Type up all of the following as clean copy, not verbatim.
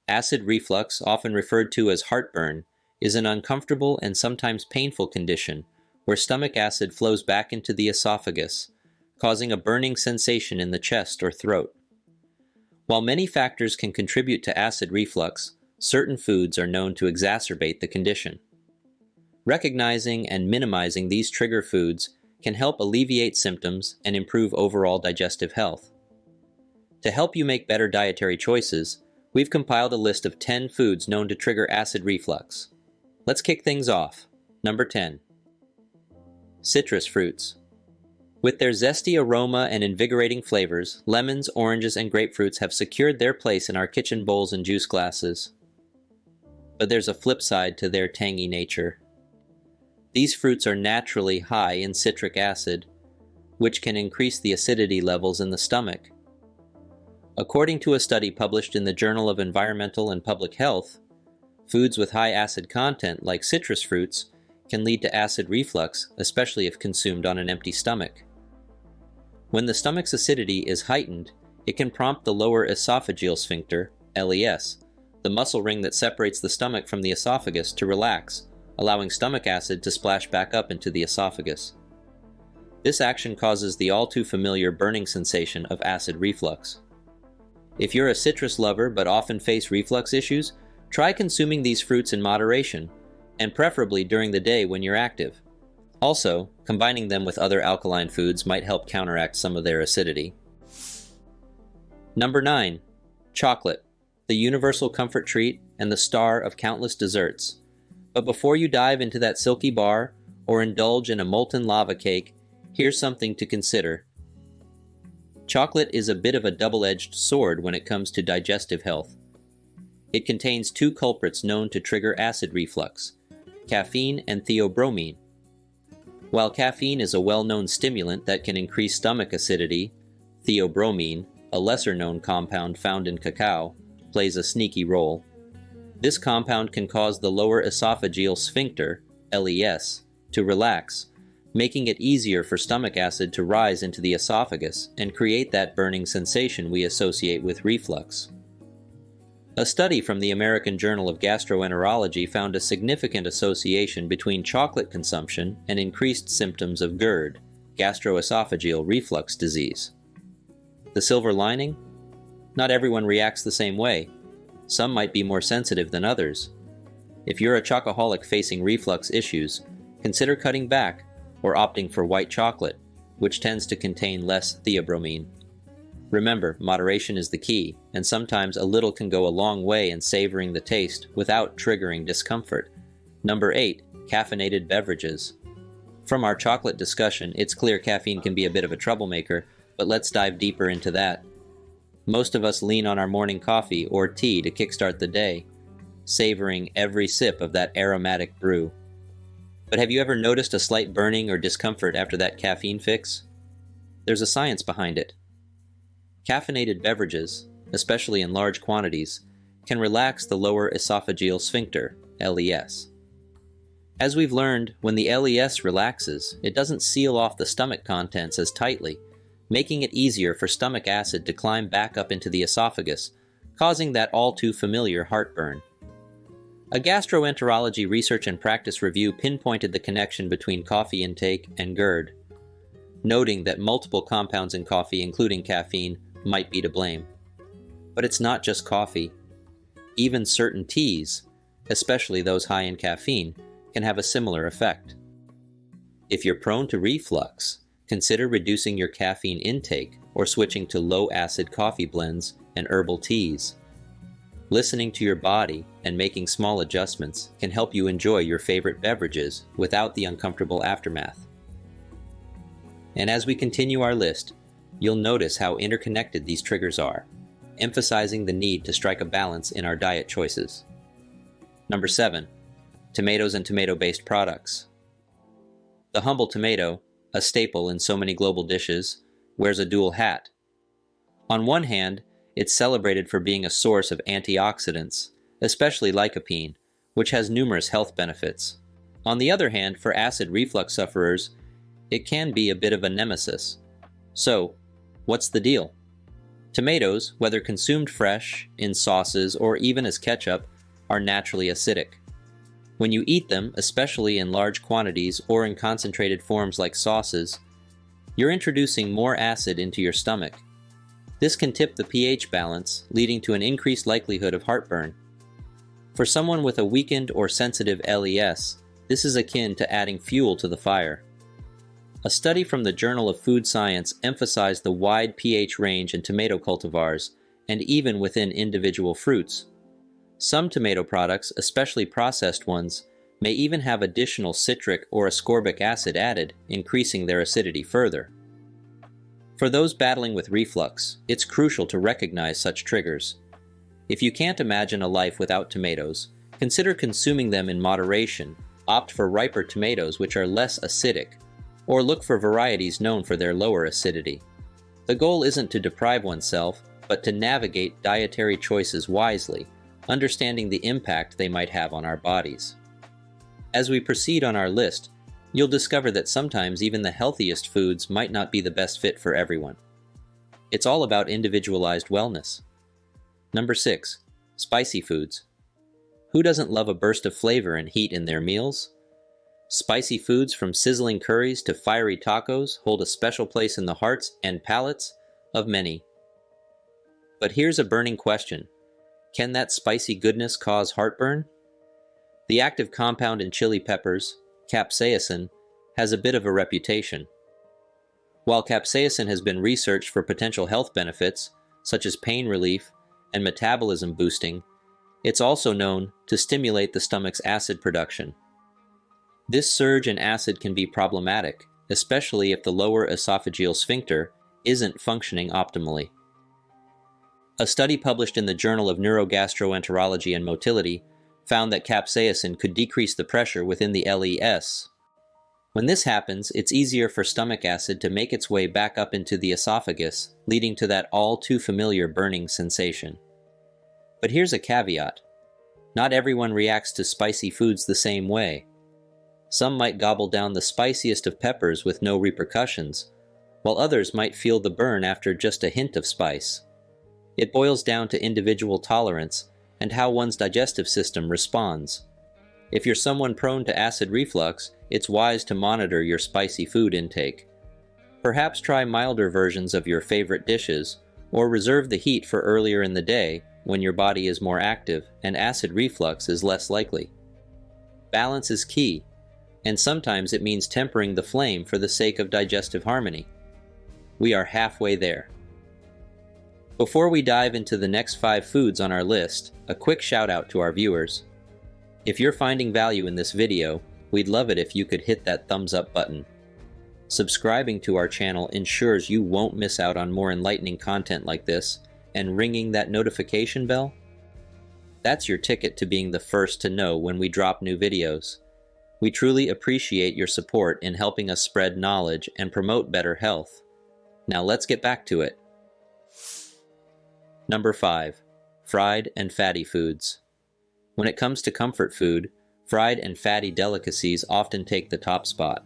Acid reflux, often referred to as heartburn, is an uncomfortable and sometimes painful condition where stomach acid flows back into the esophagus, causing a burning sensation in the chest or throat. While many factors can contribute to acid reflux, certain foods are known to exacerbate the condition. Recognizing and minimizing these trigger foods can help alleviate symptoms and improve overall digestive health. To help you make better dietary choices, we've compiled a list of 10 foods known to trigger acid reflux. Let's kick things off. Number 10. Citrus fruits. With their zesty aroma and invigorating flavors, lemons, oranges, and grapefruits have secured their place in our kitchen bowls and juice glasses. But there's a flip side to their tangy nature. These fruits are naturally high in citric acid, which can increase the acidity levels in the stomach. According to a study published in the Journal of Environmental and Public Health, foods with high acid content, like citrus fruits, can lead to acid reflux, especially if consumed on an empty stomach. When the stomach's acidity is heightened, it can prompt the lower esophageal sphincter, LES, the muscle ring that separates the stomach from the esophagus, to relax, allowing stomach acid to splash back up into the esophagus. This action causes the all-too-familiar burning sensation of acid reflux. If you're a citrus lover but often face reflux issues, try consuming these fruits in moderation, and preferably during the day when you're active. Also, combining them with other alkaline foods might help counteract some of their acidity. Number 9. Chocolate, the universal comfort treat and the star of countless desserts. But before you dive into that silky bar or indulge in a molten lava cake, here's something to consider. Chocolate is a bit of a double-edged sword when it comes to digestive health. It contains two culprits known to trigger acid reflux: caffeine and theobromine. While caffeine is a well-known stimulant that can increase stomach acidity, theobromine, a lesser-known compound found in cacao, plays a sneaky role. This compound can cause the lower esophageal sphincter, LES, to relax, making it easier for stomach acid to rise into the esophagus and create that burning sensation we associate with reflux. A study from the American Journal of Gastroenterology found a significant association between chocolate consumption and increased symptoms of GERD, gastroesophageal reflux disease. The silver lining? Not everyone reacts the same way. Some might be more sensitive than others. If you're a chocoholic facing reflux issues, consider cutting back or opting for white chocolate, which tends to contain less theobromine. Remember, moderation is the key, and sometimes a little can go a long way in savoring the taste without triggering discomfort. Number 8. Caffeinated beverages. From our chocolate discussion, it's clear caffeine can be a bit of a troublemaker, but let's dive deeper into that. Most of us lean on our morning coffee or tea to kickstart the day, savoring every sip of that aromatic brew. But have you ever noticed a slight burning or discomfort after that caffeine fix? There's a science behind it. Caffeinated beverages, especially in large quantities, can relax the lower esophageal sphincter, LES. As we've learned, when the LES relaxes, it doesn't seal off the stomach contents as tightly, making it easier for stomach acid to climb back up into the esophagus, causing that all-too-familiar heartburn. A gastroenterology research and practice review pinpointed the connection between coffee intake and GERD, noting that multiple compounds in coffee, including caffeine, might be to blame. But it's not just coffee. Even certain teas, especially those high in caffeine, can have a similar effect. If you're prone to reflux, consider reducing your caffeine intake or switching to low-acid coffee blends and herbal teas. Listening to your body and making small adjustments can help you enjoy your favorite beverages without the uncomfortable aftermath. And as we continue our list, you'll notice how interconnected these triggers are, emphasizing the need to strike a balance in our diet choices. Number 7. Tomatoes and tomato-based products. The humble tomato, a staple in so many global dishes, wears a dual hat. On one hand, it's celebrated for being a source of antioxidants, especially lycopene, which has numerous health benefits. On the other hand, for acid reflux sufferers, it can be a bit of a nemesis. So, what's the deal? Tomatoes, whether consumed fresh, in sauces, or even as ketchup, are naturally acidic. When you eat them, especially in large quantities or in concentrated forms like sauces, you're introducing more acid into your stomach. This can tip the pH balance, leading to an increased likelihood of heartburn. For someone with a weakened or sensitive LES, this is akin to adding fuel to the fire. A study from the Journal of Food Science emphasized the wide pH range in tomato cultivars, and even within individual fruits. Some tomato products, especially processed ones, may even have additional citric or ascorbic acid added, increasing their acidity further. For those battling with reflux, it's crucial to recognize such triggers. If you can't imagine a life without tomatoes, consider consuming them in moderation, opt for riper tomatoes which are less acidic, or look for varieties known for their lower acidity. The goal isn't to deprive oneself, but to navigate dietary choices wisely, understanding the impact they might have on our bodies. As we proceed on our list, you'll discover that sometimes even the healthiest foods might not be the best fit for everyone. It's all about individualized wellness. Number 6. Spicy foods. Who doesn't love a burst of flavor and heat in their meals? Spicy foods from sizzling curries to fiery tacos hold a special place in the hearts and palates of many. But here's a burning question. Can that spicy goodness cause heartburn? The active compound in chili peppers, capsaicin, has a bit of a reputation. While capsaicin has been researched for potential health benefits, such as pain relief and metabolism boosting, it's also known to stimulate the stomach's acid production. This surge in acid can be problematic, especially if the lower esophageal sphincter isn't functioning optimally. A study published in the Journal of Neurogastroenterology and Motility found that capsaicin could decrease the pressure within the LES. When this happens, it's easier for stomach acid to make its way back up into the esophagus, leading to that all too familiar burning sensation. But here's a caveat. Not everyone reacts to spicy foods the same way. Some might gobble down the spiciest of peppers with no repercussions, while others might feel the burn after just a hint of spice. It boils down to individual tolerance and how one's digestive system responds. If you're someone prone to acid reflux, it's wise to monitor your spicy food intake. Perhaps try milder versions of your favorite dishes, or reserve the heat for earlier in the day when your body is more active and acid reflux is less likely. Balance is key, and sometimes it means tempering the flame for the sake of digestive harmony. We are halfway there. Before we dive into the next 5 foods on our list, a quick shout out to our viewers. If you're finding value in this video, we'd love it if you could hit that thumbs up button. Subscribing to our channel ensures you won't miss out on more enlightening content like this, and ringing that notification bell? That's your ticket to being the first to know when we drop new videos. We truly appreciate your support in helping us spread knowledge and promote better health. Now let's get back to it. Number 5. Fried and fatty foods. When it comes to comfort food, fried and fatty delicacies often take the top spot.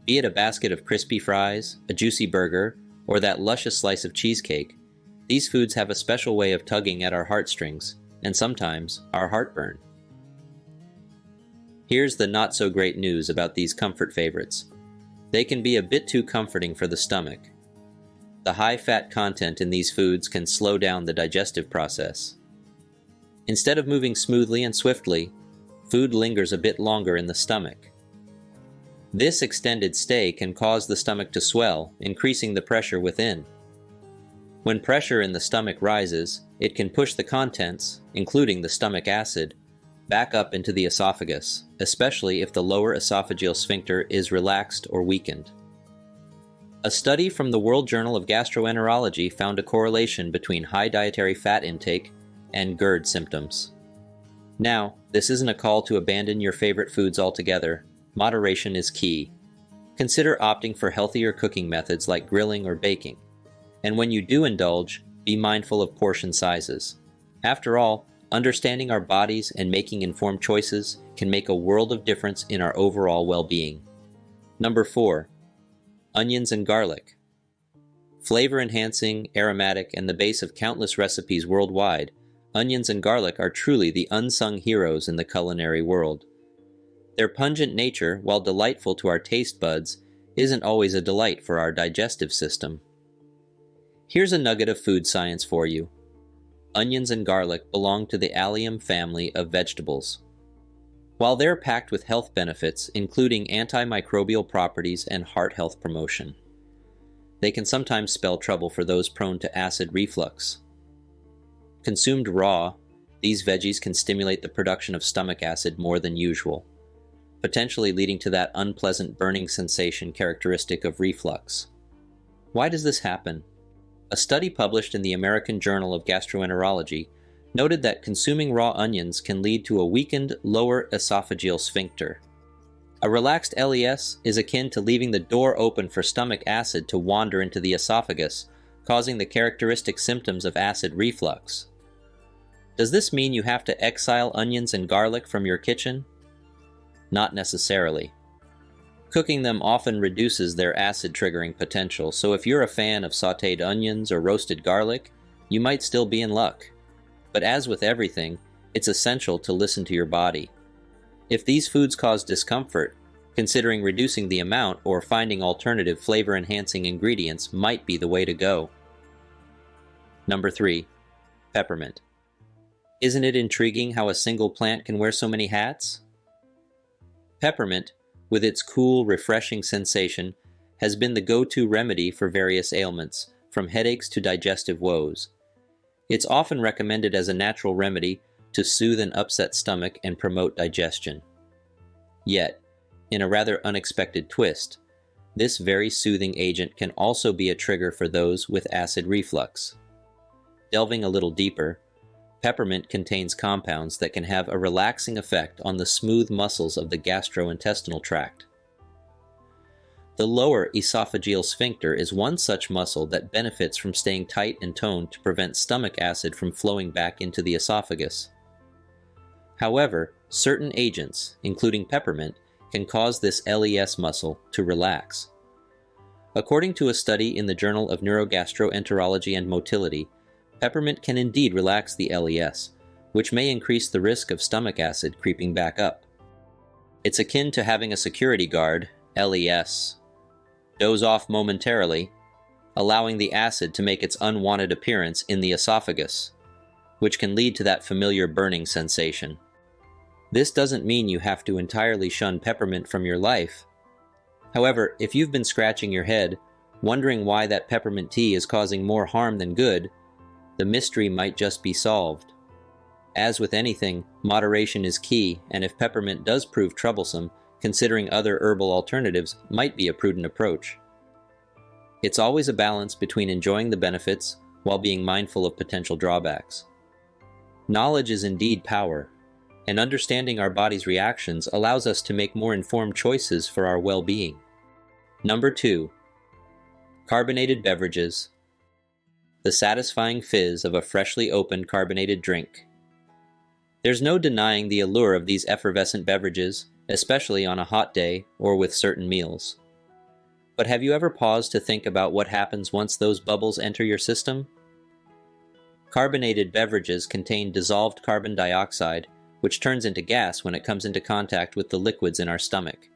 Be it a basket of crispy fries, a juicy burger, or that luscious slice of cheesecake, these foods have a special way of tugging at our heartstrings, and sometimes our heartburn. Here's the not-so-great news about these comfort favorites. They can be a bit too comforting for the stomach. The high-fat content in these foods can slow down the digestive process. Instead of moving smoothly and swiftly, food lingers a bit longer in the stomach. This extended stay can cause the stomach to swell, increasing the pressure within. When pressure in the stomach rises, it can push the contents, including the stomach acid, back up into the esophagus, especially if the lower esophageal sphincter is relaxed or weakened. A study from the World Journal of Gastroenterology found a correlation between high dietary fat intake and GERD symptoms. Now, this isn't a call to abandon your favorite foods altogether. Moderation is key. Consider opting for healthier cooking methods like grilling or baking. And when you do indulge, be mindful of portion sizes. After all, understanding our bodies and making informed choices can make a world of difference in our overall well-being. Number 4. Onions and garlic. Flavor-enhancing, aromatic, and the base of countless recipes worldwide, onions and garlic are truly the unsung heroes in the culinary world. Their pungent nature, while delightful to our taste buds, isn't always a delight for our digestive system. Here's a nugget of food science for you. Onions and garlic belong to the allium family of vegetables. While they're packed with health benefits, including antimicrobial properties and heart health promotion, they can sometimes spell trouble for those prone to acid reflux. Consumed raw, these veggies can stimulate the production of stomach acid more than usual, potentially leading to that unpleasant burning sensation characteristic of reflux. Why does this happen? A study published in the American Journal of Gastroenterology noted that consuming raw onions can lead to a weakened lower esophageal sphincter. A relaxed LES is akin to leaving the door open for stomach acid to wander into the esophagus, causing the characteristic symptoms of acid reflux. Does this mean you have to exile onions and garlic from your kitchen? Not necessarily. Cooking them often reduces their acid-triggering potential, so if you're a fan of sautéed onions or roasted garlic, you might still be in luck. But as with everything, it's essential to listen to your body. If these foods cause discomfort, considering reducing the amount or finding alternative flavor-enhancing ingredients might be the way to go. Number 3. Peppermint. Isn't it intriguing how a single plant can wear so many hats? Peppermint, with its cool, refreshing sensation, has been the go-to remedy for various ailments, from headaches to digestive woes. It's often recommended as a natural remedy to soothe an upset stomach and promote digestion. Yet, in a rather unexpected twist, this very soothing agent can also be a trigger for those with acid reflux. Delving a little deeper, peppermint contains compounds that can have a relaxing effect on the smooth muscles of the gastrointestinal tract. The lower esophageal sphincter is one such muscle that benefits from staying tight and toned to prevent stomach acid from flowing back into the esophagus. However, certain agents, including peppermint, can cause this LES muscle to relax. According to a study in the Journal of Neurogastroenterology and Motility, peppermint can indeed relax the LES, which may increase the risk of stomach acid creeping back up. It's akin to having a security guard, LES, doze off momentarily, allowing the acid to make its unwanted appearance in the esophagus, which can lead to that familiar burning sensation. This doesn't mean you have to entirely shun peppermint from your life. However, if you've been scratching your head, wondering why that peppermint tea is causing more harm than good, the mystery might just be solved. As with anything, moderation is key, and if peppermint does prove troublesome, considering other herbal alternatives might be a prudent approach. It's always a balance between enjoying the benefits while being mindful of potential drawbacks. Knowledge is indeed power, and understanding our body's reactions allows us to make more informed choices for our well-being. Number 2. Carbonated beverages. The satisfying fizz of a freshly opened carbonated drink. There's no denying the allure of these effervescent beverages, especially on a hot day or with certain meals. But have you ever paused to think about what happens once those bubbles enter your system? Carbonated beverages contain dissolved carbon dioxide, which turns into gas when it comes into contact with the liquids in our stomach.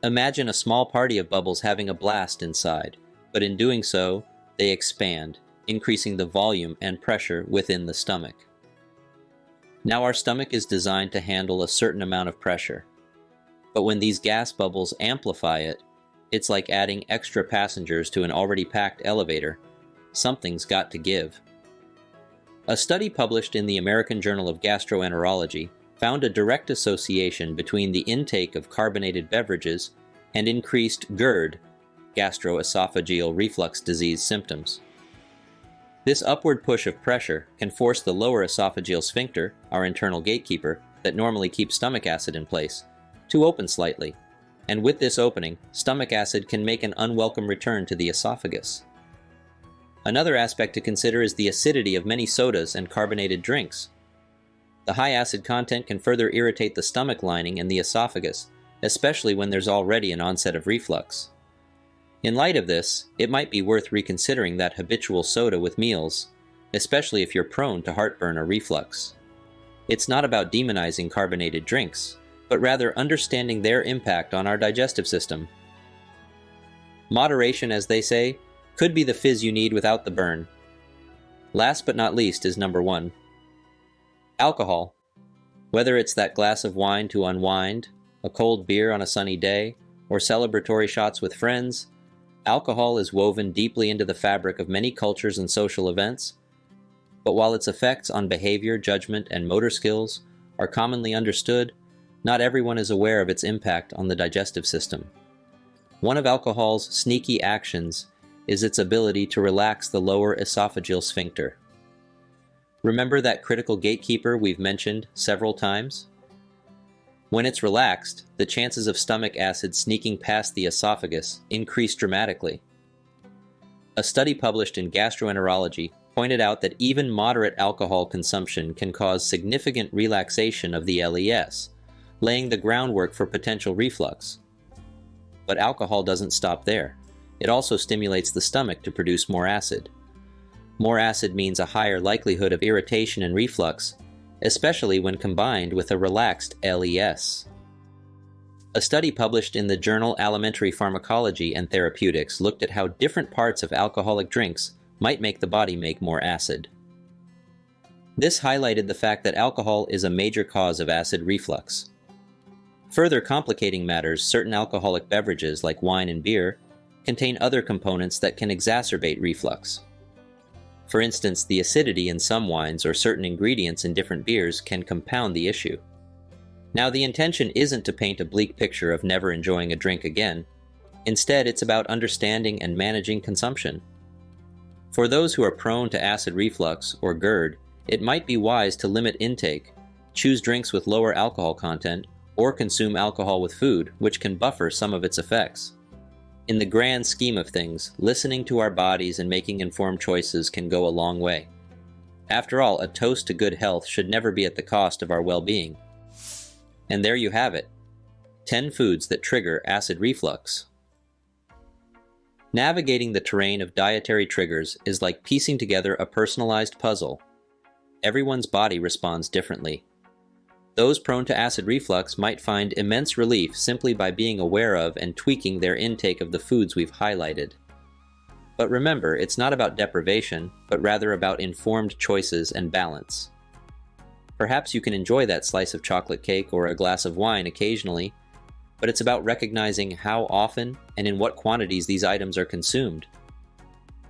Imagine a small party of bubbles having a blast inside, but in doing so, they expand, increasing the volume and pressure within the stomach. Now our stomach is designed to handle a certain amount of pressure, but when these gas bubbles amplify it, it's like adding extra passengers to an already packed elevator. Something's got to give. A study published in the American Journal of Gastroenterology found a direct association between the intake of carbonated beverages and increased GERD, gastroesophageal reflux disease symptoms. This upward push of pressure can force the lower esophageal sphincter, our internal gatekeeper that normally keeps stomach acid in place, to open slightly, and with this opening, stomach acid can make an unwelcome return to the esophagus. Another aspect to consider is the acidity of many sodas and carbonated drinks. The high acid content can further irritate the stomach lining and the esophagus, especially when there's already an onset of reflux. In light of this, it might be worth reconsidering that habitual soda with meals, especially if you're prone to heartburn or reflux. It's not about demonizing carbonated drinks, but rather understanding their impact on our digestive system. Moderation, as they say, could be the fizz you need without the burn. Last but not least is number 1. Alcohol. Whether it's that glass of wine to unwind, a cold beer on a sunny day, or celebratory shots with friends, alcohol is woven deeply into the fabric of many cultures and social events. But while its effects on behavior, judgment, and motor skills are commonly understood, not everyone is aware of its impact on the digestive system. One of alcohol's sneaky actions is its ability to relax the lower esophageal sphincter. Remember that critical gatekeeper we've mentioned several times? When it's relaxed, the chances of stomach acid sneaking past the esophagus increase dramatically. A study published in Gastroenterology pointed out that even moderate alcohol consumption can cause significant relaxation of the LES, laying the groundwork for potential reflux. But alcohol doesn't stop there. It also stimulates the stomach to produce more acid. More acid means a higher likelihood of irritation and reflux, especially when combined with a relaxed LES. A study published in the journal Alimentary Pharmacology and Therapeutics looked at how different parts of alcoholic drinks might make the body make more acid. This highlighted the fact that alcohol is a major cause of acid reflux. Further complicating matters, certain alcoholic beverages like wine and beer contain other components that can exacerbate reflux. For instance, the acidity in some wines or certain ingredients in different beers can compound the issue. Now, the intention isn't to paint a bleak picture of never enjoying a drink again. Instead, it's about understanding and managing consumption. For those who are prone to acid reflux or GERD, it might be wise to limit intake, choose drinks with lower alcohol content, or consume alcohol with food, which can buffer some of its effects. In the grand scheme of things, listening to our bodies and making informed choices can go a long way. After all, a toast to good health should never be at the cost of our well-being. And there you have it, 10 foods that trigger acid reflux. Navigating the terrain of dietary triggers is like piecing together a personalized puzzle. Everyone's body responds differently. Those prone to acid reflux might find immense relief simply by being aware of and tweaking their intake of the foods we've highlighted. But remember, it's not about deprivation, but rather about informed choices and balance. Perhaps you can enjoy that slice of chocolate cake or a glass of wine occasionally, but it's about recognizing how often and in what quantities these items are consumed.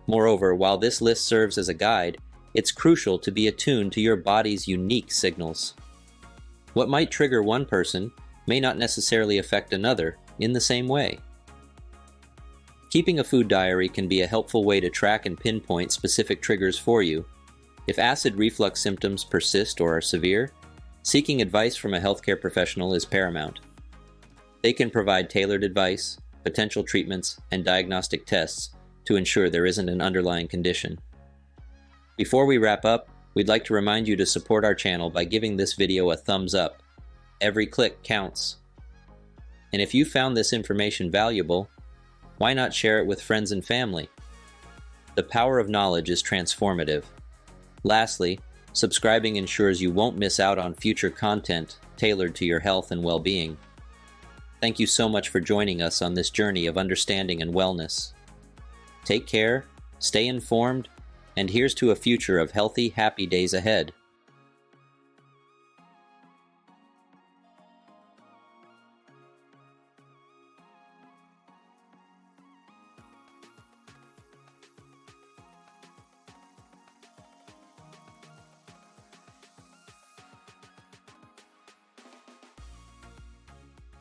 Moreover, while this list serves as a guide, it's crucial to be attuned to your body's unique signals. What might trigger one person may not necessarily affect another in the same way. Keeping a food diary can be a helpful way to track and pinpoint specific triggers for you. If acid reflux symptoms persist or are severe, seeking advice from a healthcare professional is paramount. They can provide tailored advice, potential treatments, and diagnostic tests to ensure there isn't an underlying condition. Before we wrap up, we'd like to remind you to support our channel by giving this video a thumbs up. Every click counts. And if you found this information valuable, why not share it with friends and family? The power of knowledge is transformative. Lastly, subscribing ensures you won't miss out on future content tailored to your health and well-being. Thank you so much for joining us on this journey of understanding and wellness. Take care, stay informed, and here's to a future of healthy, happy days ahead.